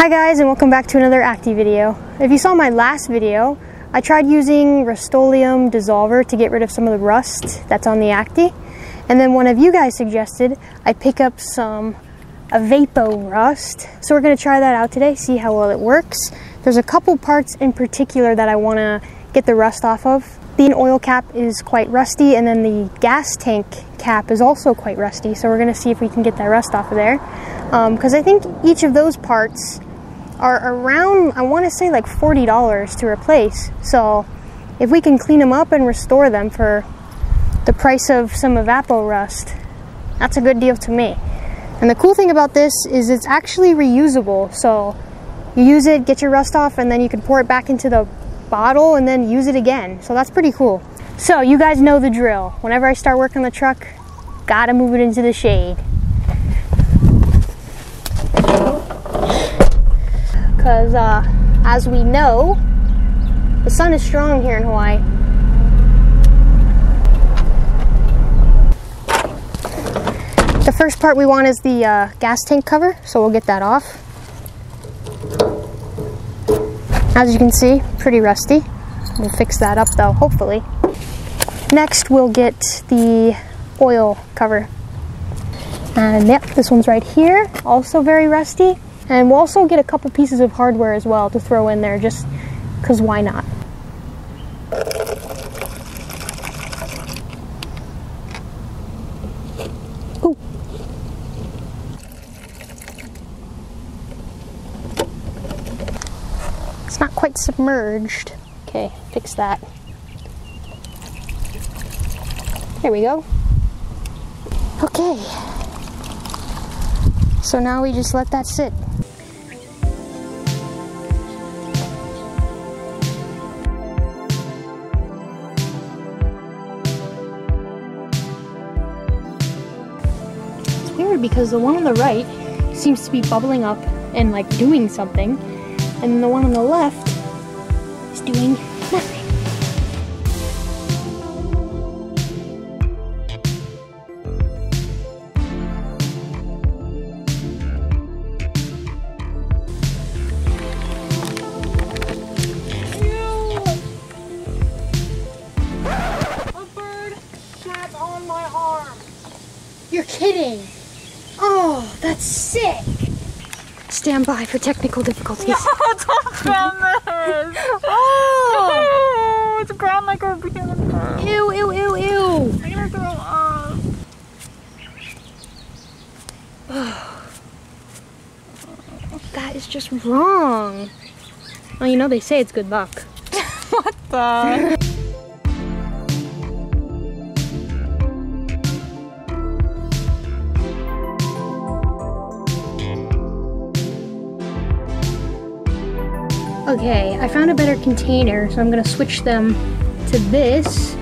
Hi guys, and welcome back to another ACTY video. If you saw my last video, I tried using Rust-Oleum dissolver to get rid of some of the rust that's on the ACTY. And then one of you guys suggested I pick up some Evapo-Rust. So we're going to try that out today, see how well it works. There's a couple parts in particular that I want to get the rust off of. The oil cap is quite rusty, and then the gas tank cap is also quite rusty. So we're going to see if we can get that rust off of there. Because I think each of those parts are around, I want to say like $40 to replace. So if we can clean them up and restore them for the price of some Evapo-Rust, that's a good deal to me. And the cool thing about this is it's actually reusable. So you use it, get your rust off, and then you can pour it back into the bottle and then use it again. So that's pretty cool. So you guys know the drill. Whenever I start working on the truck, gotta move it into the shade. Because as we know, the sun is strong here in Hawaii. The first part we want is the gas tank cover, so we'll get that off. As you can see, pretty rusty. We'll fix that up though, hopefully. Next we'll get the oil cover. And yep, this one's right here, also very rusty. And we'll also get a couple pieces of hardware as well to throw in there, just because why not? Ooh. It's not quite submerged. Okay, fix that. There we go. Okay. So now we just let that sit. Because the one on the right seems to be bubbling up and like doing something, and the one on the left is doing nothing. A bird sat on my arm. You're kidding. Oh, that's sick! Stand by for technical difficulties. No, don't film this! Oh! It's ground like a bird. Ew, ew, ew, ew! I'm gonna throw up. That is just wrong. Well, you know they say it's good luck. What the? Okay, I found a better container, so I'm gonna switch them to this.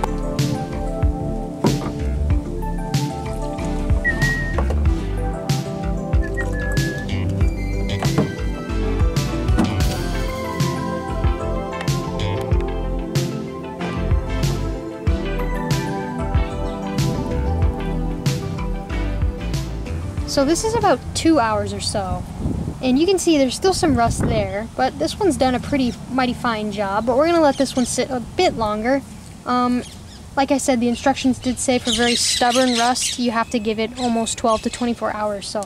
So this is about 2 hours or so. And you can see there's still some rust there, but this one's done a mighty fine job. But we're gonna let this one sit a bit longer. Like I said, the instructions did say for very stubborn rust, you have to give it almost 12 to 24 hours. So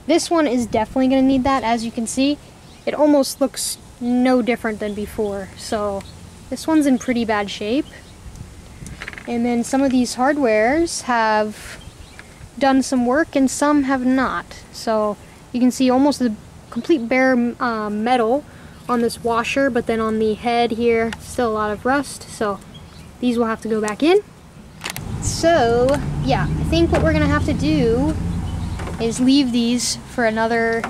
this one is definitely gonna need that. As you can see, it almost looks no different than before. So this one's in pretty bad shape. And then some of these hardwares have done some work and some have not. So you can see almost the complete bare metal on this washer, but then on the head here, still a lot of rust. So these will have to go back in. So yeah, I think what we're gonna have to do is leave these for another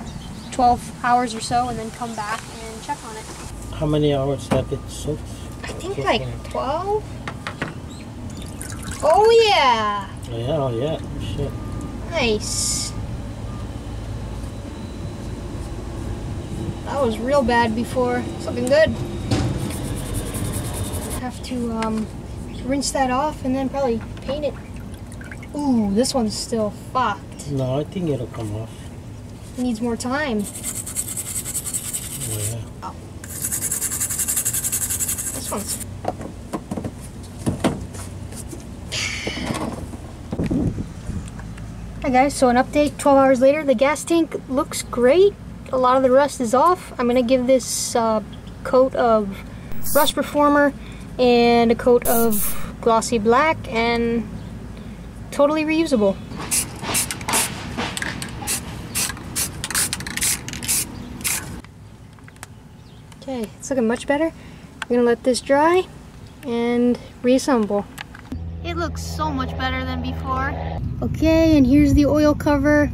12 hours or so and then come back and check on it. How many hours have it soaked? I think like 12. Oh yeah! Oh yeah, shit. Nice. That was real bad before. It's looking good. Have to rinse that off and then probably paint it. Ooh, this one's still fucked. No, I think it'll come off. It needs more time. Yeah. This one's... Hi guys, so an update 12 hours later. The gas tank looks great. A lot of the rust is off. I'm going to give this coat of Rust Reformer and a coat of glossy black, and totally reusable. Okay, it's looking much better. I'm going to let this dry and reassemble. It looks so much better than before. Okay, and here's the oil cover.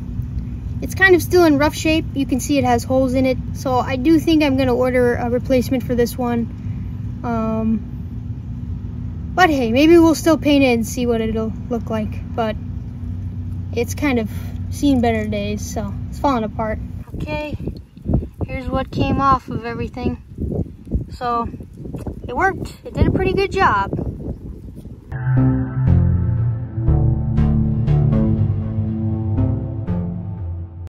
It's kind of still in rough shape. You can see it has holes in it. So I do think I'm gonna order a replacement for this one. But hey, maybe we'll still paint it and see what it'll look like. But it's kind of seen better days, so it's falling apart. Okay, here's what came off of everything. So it worked. It did a pretty good job.